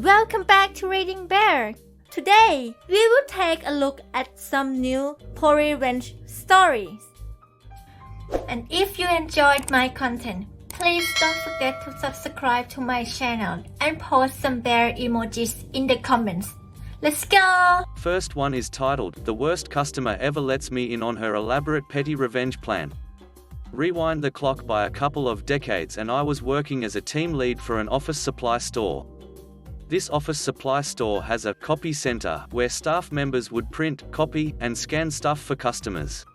Welcome back to Reading Bear. Today, we will take a look at some new revenge stories. And if you enjoyed my content, please don't forget to subscribe to my channel and post some bear emojis in the comments. Let's go! First one is titled, "The Worst Customer Ever Lets Me In on Her Elaborate Petty Revenge Plan." Rewind the clock by a couple of decades and I was working as a team lead for an office supply store. This office supply store has a copy center where staff members would print, copy, and scan stuff for customers.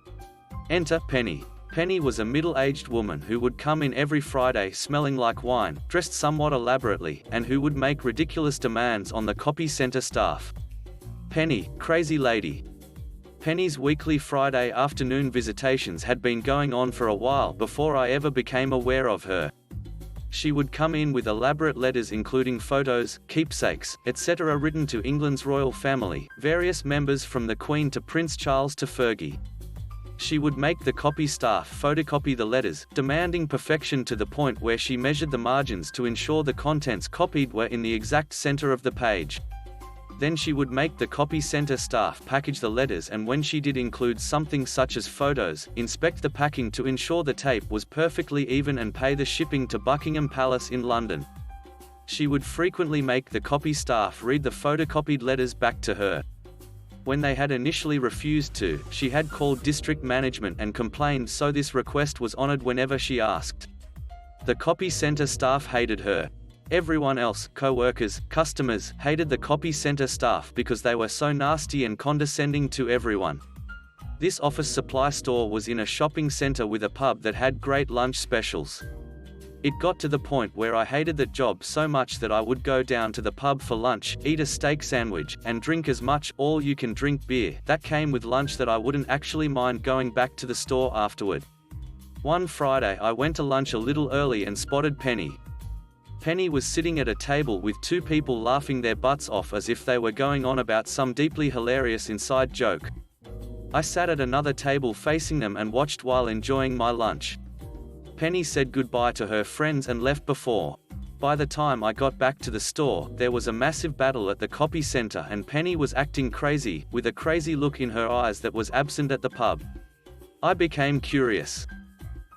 Enter Penny. Penny was a middle-aged woman who would come in every Friday smelling like wine, dressed somewhat elaborately, and who would make ridiculous demands on the copy center staff. Penny, crazy lady. Penny's weekly Friday afternoon visitations had been going on for a while before I ever became aware of her. She would come in with elaborate letters including photos, keepsakes, etc. written to England's royal family, various members from the Queen to Prince Charles to Fergie. She would make the copy staff photocopy the letters, demanding perfection to the point where she measured the margins to ensure the contents copied were in the exact center of the page. Then she would make the copy center staff package the letters, and when she did include something such as photos, inspect the packing to ensure the tape was perfectly even and pay the shipping to Buckingham Palace in London. She would frequently make the copy staff read the photocopied letters back to her. When they had initially refused to, she had called district management and complained, so this request was honored whenever she asked. The copy center staff hated her. Everyone else, co-workers, customers, hated the copy center staff because they were so nasty and condescending to everyone. This office supply store was in a shopping center with a pub that had great lunch specials. It got to the point where I hated that job so much that I would go down to the pub for lunch, eat a steak sandwich, and drink as much all-you-can-drink beer that came with lunch that I wouldn't actually mind going back to the store afterward. One Friday I went to lunch a little early and spotted Penny. Penny was sitting at a table with two people laughing their butts off as if they were going on about some deeply hilarious inside joke. I sat at another table facing them and watched while enjoying my lunch. Penny said goodbye to her friends and left before. By the time I got back to the store, there was a massive battle at the copy center and Penny was acting crazy, with a crazy look in her eyes that was absent at the pub. I became curious.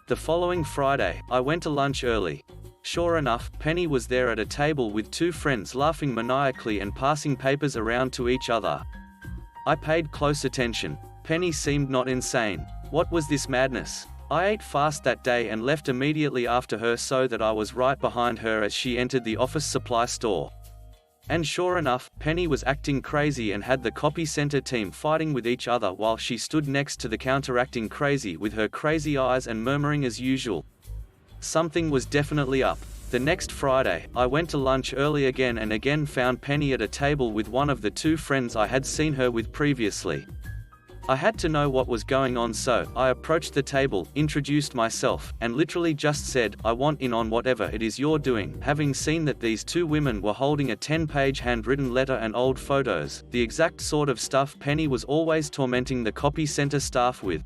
The following Friday, I went to lunch early. Sure enough, Penny was there at a table with two friends laughing maniacally and passing papers around to each other. I paid close attention. Penny seemed not insane. What was this madness? I ate fast that day and left immediately after her so that I was right behind her as she entered the office supply store. And sure enough, Penny was acting crazy and had the copy center team fighting with each other while she stood next to the counter acting crazy with her crazy eyes and murmuring as usual. Something was definitely up. The next Friday, I went to lunch early again and again found Penny at a table with one of the two friends I had seen her with previously. I had to know what was going on, so I approached the table, introduced myself, and literally just said, "I want in on whatever it is you're doing," having seen that these two women were holding a 10-page handwritten letter and old photos, the exact sort of stuff Penny was always tormenting the copy center staff with.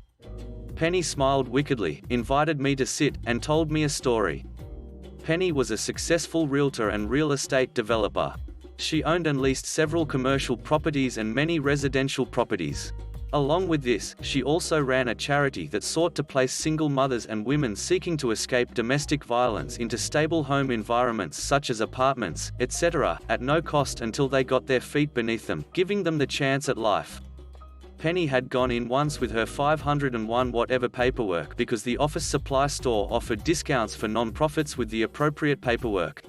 Penny smiled wickedly, invited me to sit, and told me a story. Penny was a successful realtor and real estate developer. She owned and leased several commercial properties and many residential properties. Along with this, she also ran a charity that sought to place single mothers and women seeking to escape domestic violence into stable home environments such as apartments, etc., at no cost until they got their feet beneath them, giving them the chance at life. Penny had gone in once with her 501 whatever paperwork because the office supply store offered discounts for non-profits with the appropriate paperwork.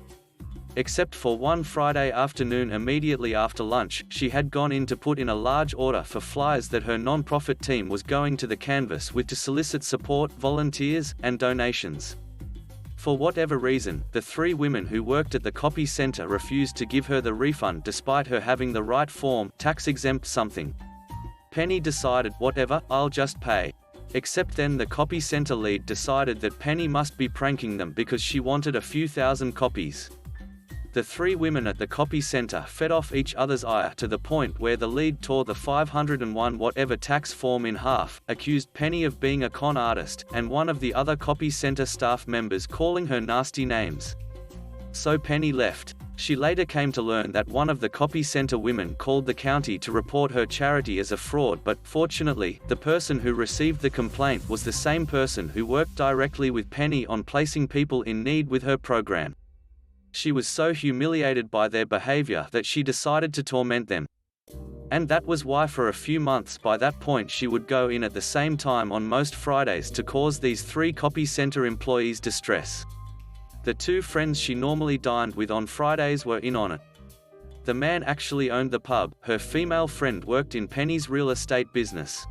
Except for one Friday afternoon immediately after lunch, she had gone in to put in a large order for flyers that her non-profit team was going to the canvas with to solicit support, volunteers, and donations. For whatever reason, the three women who worked at the copy center refused to give her the refund despite her having the right form, tax-exempt something. Penny decided, whatever, I'll just pay. Except then the copy center lead decided that Penny must be pranking them because she wanted a few thousand copies. The three women at the copy center fed off each other's ire to the point where the lead tore the 501 whatever tax form in half, accused Penny of being a con artist, and one of the other copy center staff members calling her nasty names. So Penny left. She later came to learn that one of the copy center women called the county to report her charity as a fraud, but, fortunately, the person who received the complaint was the same person who worked directly with Penny on placing people in need with her program. She was so humiliated by their behavior that she decided to torment them. And that was why for a few months by that point she would go in at the same time on most Fridays to cause these 3 copy center employees distress. The 2 friends she normally dined with on Fridays were in on it. The man actually owned the pub, her female friend worked in Penny's real estate business.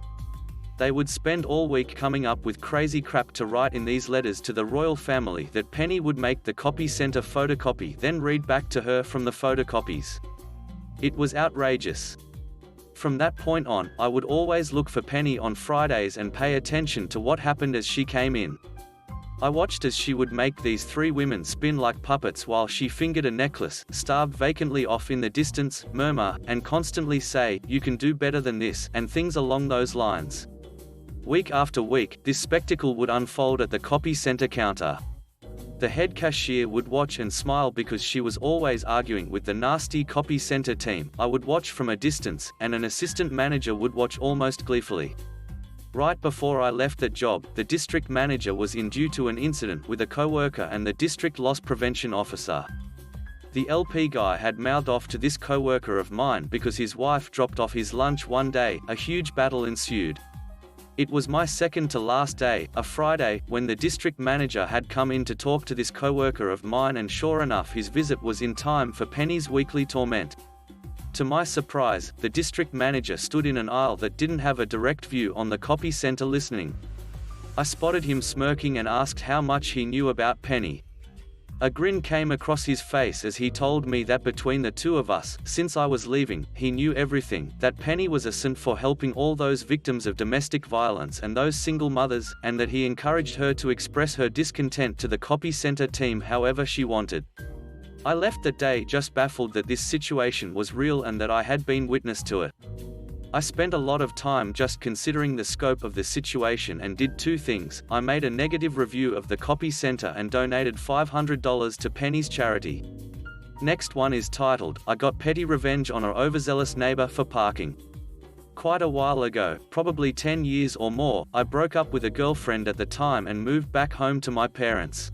They would spend all week coming up with crazy crap to write in these letters to the royal family that Penny would make the copy center photocopy, then read back to her from the photocopies. It was outrageous. From that point on, I would always look for Penny on Fridays and pay attention to what happened as she came in. I watched as she would make these 3 women spin like puppets while she fingered a necklace, starved vacantly off in the distance, murmur, and constantly say, "You can do better than this," and things along those lines. Week after week, this spectacle would unfold at the copy center counter. The head cashier would watch and smile because she was always arguing with the nasty copy center team. I would watch from a distance, and an assistant manager would watch almost gleefully. Right before I left that job, the district manager was in due to an incident with a coworker and the district loss prevention officer. The LP guy had mouthed off to this coworker of mine because his wife dropped off his lunch one day. A huge battle ensued. It was my second to last day, a Friday, when the district manager had come in to talk to this coworker of mine, and sure enough his visit was in time for Penny's weekly torment. To my surprise, the district manager stood in an aisle that didn't have a direct view on the copy center listening. I spotted him smirking and asked how much he knew about Penny. A grin came across his face as he told me that between the 2 of us, since I was leaving, he knew everything, that Penny was a saint for helping all those victims of domestic violence and those single mothers, and that he encouraged her to express her discontent to the copy center team however she wanted. I left that day just baffled that this situation was real and that I had been witness to it. I spent a lot of time just considering the scope of the situation and did 2 things. I made a negative review of the copy center and donated $500 to Penny's charity. Next one is titled, "I Got Petty Revenge on an Overzealous Neighbor for Parking." Quite a while ago, probably 10 years or more, I broke up with a girlfriend at the time and moved back home to my parents.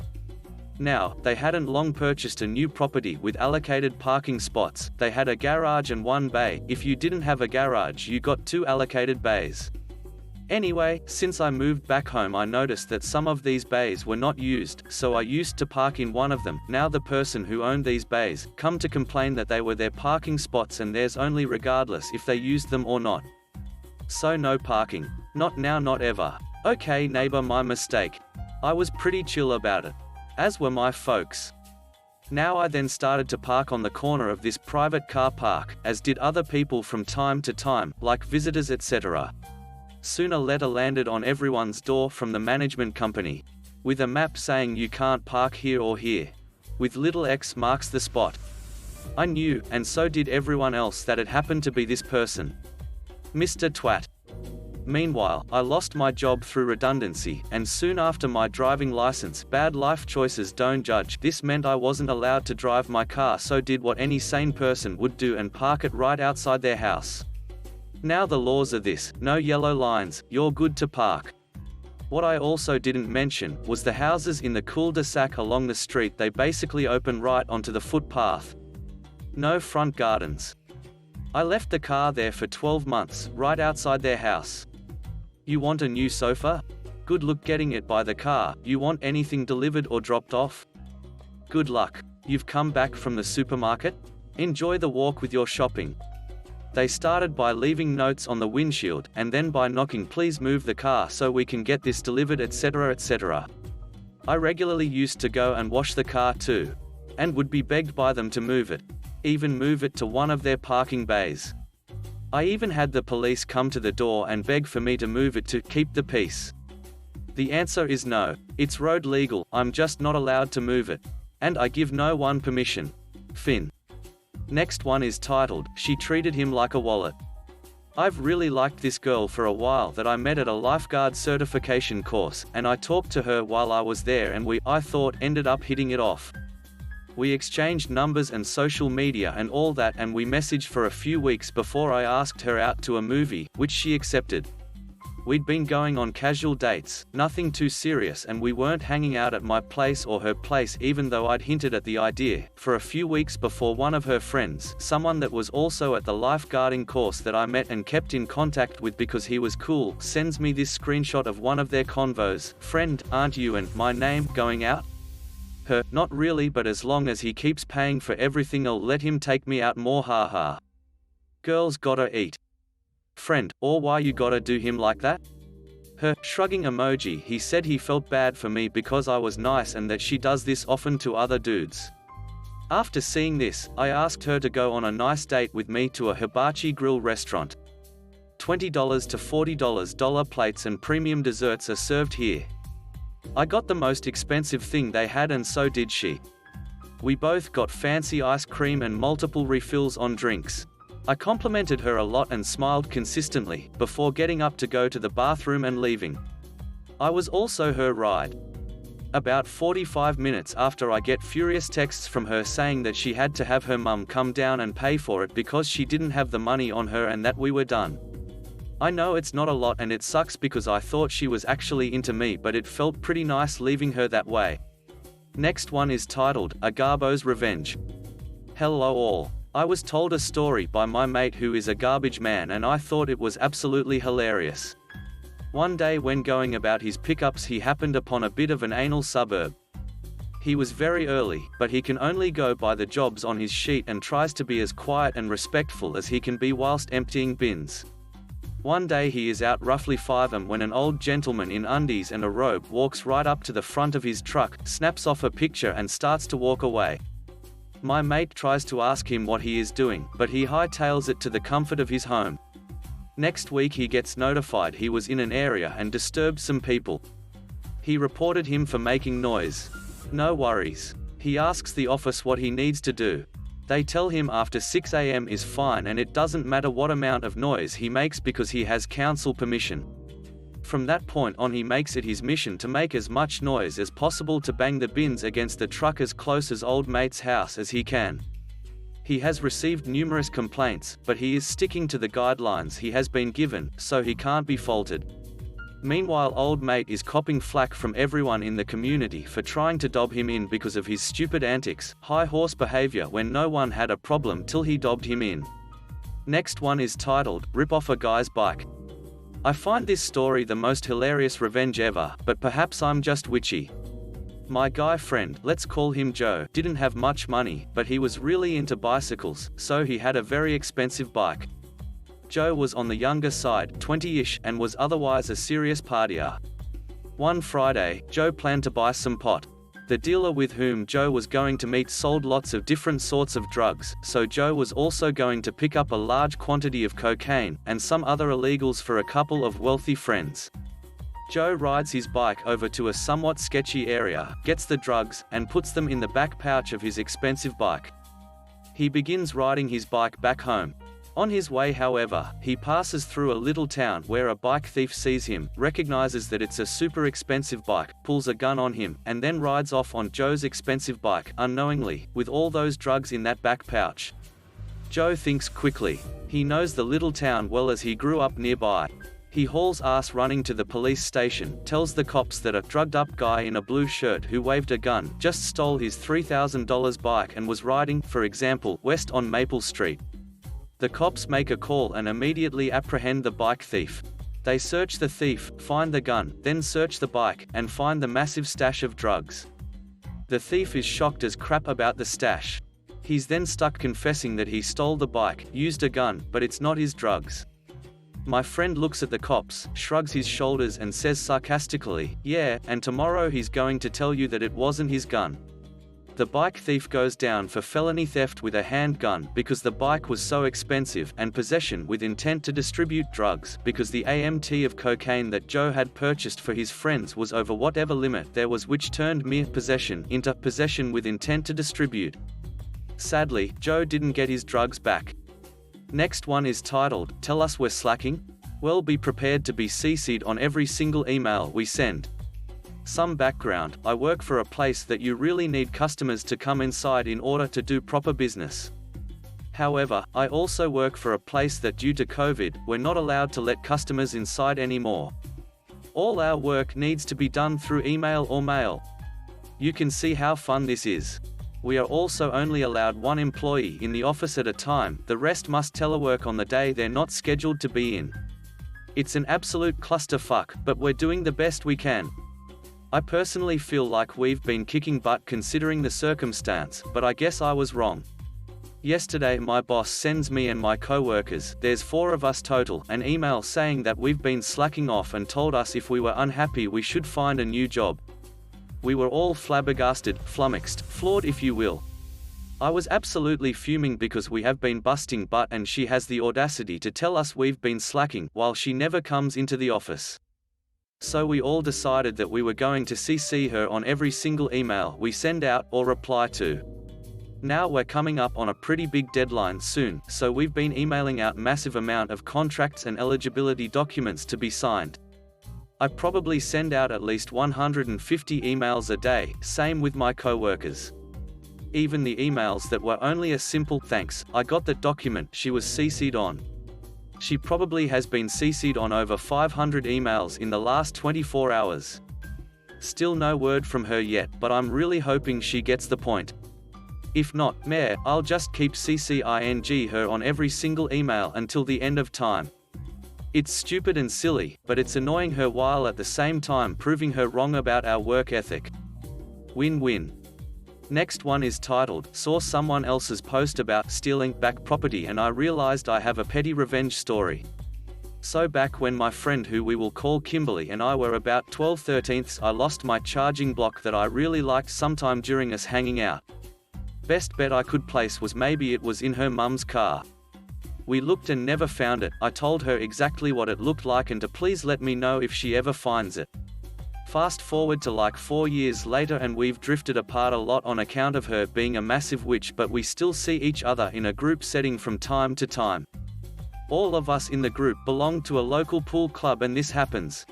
Now, they hadn't long purchased a new property with allocated parking spots. They had a garage and 1 bay. If you didn't have a garage, you got 2 allocated bays. Anyway, since I moved back home, I noticed that some of these bays were not used, so I used to park in one of them. Now the person who owned these bays come to complain that they were their parking spots and theirs only regardless if they used them or not. So no parking. Not now, not ever. Okay neighbor, my mistake. I was pretty chill about it. As were my folks. Now I then started to park on the corner of this private car park, as did other people from time to time, like visitors etc. Soon a letter landed on everyone's door from the management company, with a map saying you can't park here or here, with little X marks the spot. I knew, and so did everyone else, that it happened to be this person. Mr. Twat. Meanwhile, I lost my job through redundancy, and soon after my driving license. Bad life choices don't judge. This meant I wasn't allowed to drive my car, so did what any sane person would do and park it right outside their house. Now the laws are this: no yellow lines, you're good to park. What I also didn't mention was the houses in the cul-de-sac along the street. They basically open right onto the footpath. No front gardens. I left the car there for 12 months, right outside their house. You want a new sofa? Good luck getting it by the car. You want anything delivered or dropped off? Good luck. You've come back from the supermarket? Enjoy the walk with your shopping. They started by leaving notes on the windshield, and then by knocking, "Please move the car so we can get this delivered," etc. etc. I regularly used to go and wash the car too, and would be begged by them to move it, even move it to one of their parking bays. I even had the police come to the door and beg for me to move it to keep the peace. The answer is no. It's road legal, I'm just not allowed to move it. And I give no one permission. Finn. Next one is titled, "She Treated Him Like a Wallet." I've really liked this girl for a while that I met at a lifeguard certification course, and I talked to her while I was there, and I thought, ended up hitting it off. We exchanged numbers and social media and all that, and we messaged for a few weeks before I asked her out to a movie, which she accepted. We'd been going on casual dates, nothing too serious, and we weren't hanging out at my place or her place, even though I'd hinted at the idea, for a few weeks before one of her friends, someone that was also at the lifeguarding course that I met and kept in contact with because he was cool, sends me this screenshot of one of their convos. "Friend, aren't you and my name going out?" Her, "Not really, but as long as he keeps paying for everything I'll let him take me out more, haha. Girls gotta eat." Friend, "Or why you gotta do him like that?" Her, shrugging emoji. "He said he felt bad for me because I was nice and that she does this often to other dudes." After seeing this, I asked her to go on a nice date with me to a hibachi grill restaurant. $20 to $40 dollar plates and premium desserts are served here. I got the most expensive thing they had, and so did she. We both got fancy ice cream and multiple refills on drinks. I complimented her a lot and smiled consistently, before getting up to go to the bathroom and leaving. I was also her ride. About 45 minutes after, I get furious texts from her saying that she had to have her mum come down and pay for it because she didn't have the money on her and that we were done. I know it's not a lot and it sucks because I thought she was actually into me, but it felt pretty nice leaving her that way. Next one is titled, Agabo's Revenge. Hello all. I was told a story by my mate who is a garbage man, and I thought it was absolutely hilarious. One day when going about his pickups, he happened upon a bit of an anal suburb. He was very early, but he can only go by the jobs on his sheet and tries to be as quiet and respectful as he can be whilst emptying bins. One day he is out roughly 5 am when an old gentleman in undies and a robe walks right up to the front of his truck, snaps off a picture and starts to walk away. My mate tries to ask him what he is doing, but he hightails it to the comfort of his home. Next week he gets notified he was in an area and disturbed some people. He reported him for making noise. No worries. He asks the office what he needs to do. They tell him after 6 am is fine and it doesn't matter what amount of noise he makes because he has council permission. From that point on, he makes it his mission to make as much noise as possible to bang the bins against the truck as close as old mate's house as he can. He has received numerous complaints, but he is sticking to the guidelines he has been given, so he can't be faulted. Meanwhile, old mate is copping flack from everyone in the community for trying to dob him in because of his stupid antics, high horse behavior when no one had a problem till he dobbed him in. Next one is titled, Rip Off a Guy's Bike. I find this story the most hilarious revenge ever, but perhaps I'm just witchy. My guy friend, let's call him Joe, didn't have much money, but he was really into bicycles, so he had a very expensive bike. Joe was on the younger side, 20-ish, and was otherwise a serious partier. One Friday, Joe planned to buy some pot. The dealer with whom Joe was going to meet sold lots of different sorts of drugs, so Joe was also going to pick up a large quantity of cocaine, and some other illegals for a couple of wealthy friends. Joe rides his bike over to a somewhat sketchy area, gets the drugs, and puts them in the back pouch of his expensive bike. He begins riding his bike back home. On his way, however, he passes through a little town where a bike thief sees him, recognizes that it's a super expensive bike, pulls a gun on him, and then rides off on Joe's expensive bike, unknowingly, with all those drugs in that back pouch. Joe thinks quickly. He knows the little town well as he grew up nearby. He hauls ass running to the police station, tells the cops that a drugged-up guy in a blue shirt who waved a gun just stole his $3,000 bike and was riding, for example, west on Maple Street. The cops make a call and immediately apprehend the bike thief. They search the thief, find the gun, then search the bike, and find the massive stash of drugs. The thief is shocked as crap about the stash. He's then stuck confessing that he stole the bike, used a gun, but it's not his drugs. My friend looks at the cops, shrugs his shoulders and says sarcastically, "Yeah, and tomorrow he's going to tell you that it wasn't his gun." The bike thief goes down for felony theft with a handgun because the bike was so expensive, and possession with intent to distribute drugs because the amount of cocaine that Joe had purchased for his friends was over whatever limit there was, which turned mere possession into possession with intent to distribute. Sadly, Joe didn't get his drugs back. Next one is titled, Tell Us We're Slacking? Well, be prepared to be CC'd on every single email we send. Some background: I work for a place that you really need customers to come inside in order to do proper business. However, I also work for a place that due to COVID, we're not allowed to let customers inside anymore. All our work needs to be done through email or mail. You can see how fun this is. We are also only allowed one employee in the office at a time, the rest must telework on the day they're not scheduled to be in. It's an absolute clusterfuck, but we're doing the best we can. I personally feel like we've been kicking butt considering the circumstance, but I guess I was wrong. Yesterday my boss sends me and my co-workers, there's 4 of us total, an email saying that we've been slacking off and told us if we were unhappy we should find a new job. We were all flabbergasted, flummoxed, floored if you will. I was absolutely fuming because we have been busting butt and she has the audacity to tell us we've been slacking, while she never comes into the office. So we all decided that we were going to CC her on every single email we send out or reply to. Now we're coming up on a pretty big deadline soon, so we've been emailing out massive amount of contracts and eligibility documents to be signed. I probably send out at least 150 emails a day, same with my co-workers. Even the emails that were only a simple "thanks, I got that document" she was CC'd on. She probably has been CC'd on over 500 emails in the last 24 hours. Still no word from her yet, but I'm really hoping she gets the point. If not, meh, I'll just keep CCing her on every single email until the end of time. It's stupid and silly, but it's annoying her while at the same time proving her wrong about our work ethic. Win-win. Next one is titled, "Saw someone else's post about stealing back property and I realized I have a petty revenge story." So back when my friend who we will call Kimberly and I were about 12/13, I lost my charging block that I really liked sometime during us hanging out. Best bet I could place was maybe it was in her mum's car. We looked and never found it. I told her exactly what it looked like and to please let me know if she ever finds it. Fast forward to like 4 years later and we've drifted apart a lot on account of her being a massive witch, but we still see each other in a group setting from time to time. All of us in the group belong to a local pool club and this happens.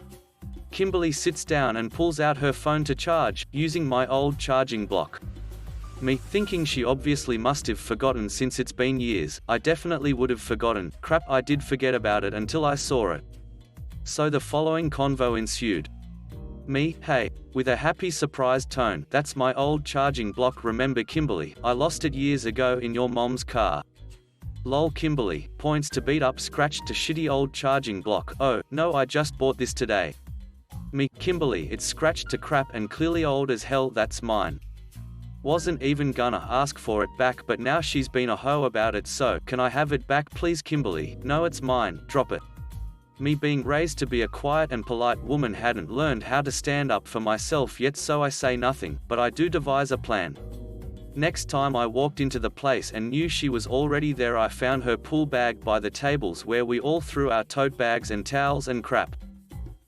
Kimberly sits down and pulls out her phone to charge, using my old charging block. Me, thinking she obviously must have forgotten since it's been years. I definitely would have forgotten. Crap, I did forget about it until I saw it. So the following convo ensued. Me, "Hey," with a happy surprised tone, "that's my old charging block, remember Kimberly, I lost it years ago in your mom's car." Lol. Kimberly, points to beat up scratched to shitty old charging block, "Oh, no, I just bought this today." Me, Kimberly, "It's scratched to crap and clearly old as hell, that's mine. Wasn't even gonna ask for it back but now she's been a hoe about it, so can I have it back please Kimberly?" "No, it's mine, drop it." Me, being raised to be a quiet and polite woman, hadn't learned how to stand up for myself yet, so I say nothing, but I do devise a plan. Next time I walked into the place and knew she was already there, I found her pool bag by the tables where we all threw our tote bags and towels and crap.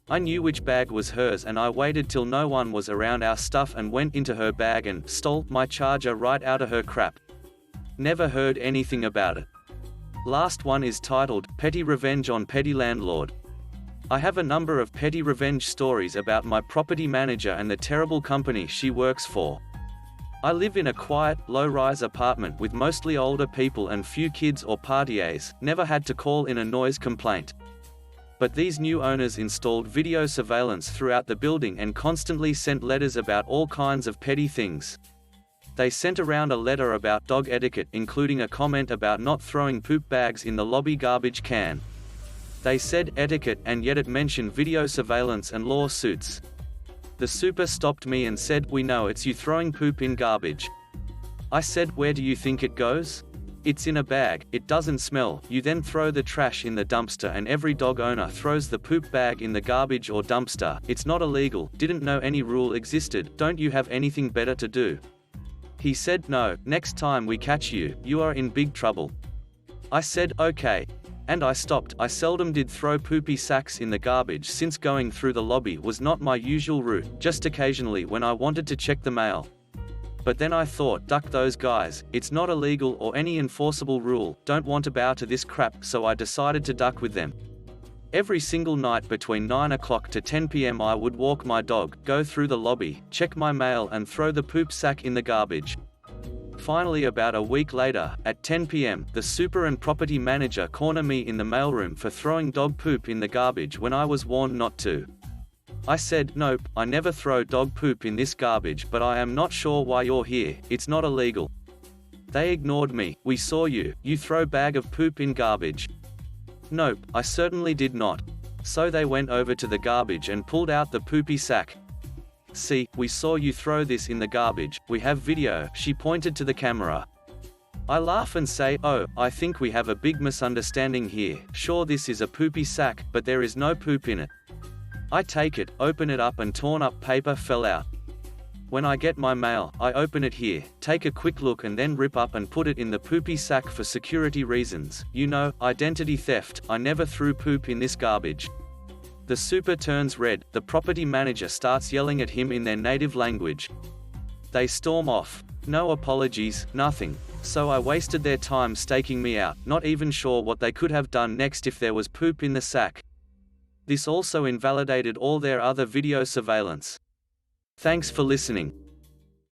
I knew which bag was hers and I waited till no one was around our stuff and went into her bag and stole my charger right out of her crap. Never heard anything about it. Last one is titled, "Petty Revenge on Petty Landlord." I have a number of petty revenge stories about my property manager and the terrible company she works for. I live in a quiet, low-rise apartment with mostly older people and few kids or partiers, never had to call in a noise complaint. But these new owners installed video surveillance throughout the building and constantly sent letters about all kinds of petty things. They sent around a letter about dog etiquette, including a comment about not throwing poop bags in the lobby garbage can. They said etiquette and yet it mentioned video surveillance and lawsuits. The super stopped me and said, "We know it's you throwing poop in garbage." I said, "Where do you think it goes? It's in a bag, it doesn't smell, you then throw the trash in the dumpster and every dog owner throws the poop bag in the garbage or dumpster, it's not illegal, didn't know any rule existed, don't you have anything better to do?" He said, "No, next time we catch you, you are in big trouble." I said, "Okay." And I stopped. I seldom did throw poopy sacks in the garbage since going through the lobby was not my usual route, just occasionally when I wanted to check the mail. But then I thought, duck those guys, it's not illegal or any enforceable rule, don't want to bow to this crap, so I decided to duck with them. Every single night between 9 o'clock to 10 p.m. I would walk my dog, go through the lobby, check my mail and throw the poop sack in the garbage. Finally, about a week later, at 10 p.m., the super and property manager corner me in the mailroom for throwing dog poop in the garbage when I was warned not to. I said, "Nope, I never throw dog poop in this garbage, but I am not sure why you're here, it's not illegal." They ignored me. "We saw you throw bag of poop in garbage." "Nope, I certainly did not." So they went over to the garbage and pulled out the poopy sack. "See, we saw you throw this in the garbage, we have video," she pointed to the camera. I laugh and say, "Oh, I think we have a big misunderstanding here. Sure, this is a poopy sack, but there is no poop in it." I take it, open it up, and torn up paper fell out. When I get my mail, I open it here, take a quick look and then rip up and put it in the poopy sack for security reasons. You know, identity theft. I never threw poop in this garbage. The super turns red, the property manager starts yelling at him in their native language. They storm off. No apologies, nothing. So I wasted their time staking me out, not even sure what they could have done next if there was poop in the sack. This also invalidated all their other video surveillance. Thanks for listening.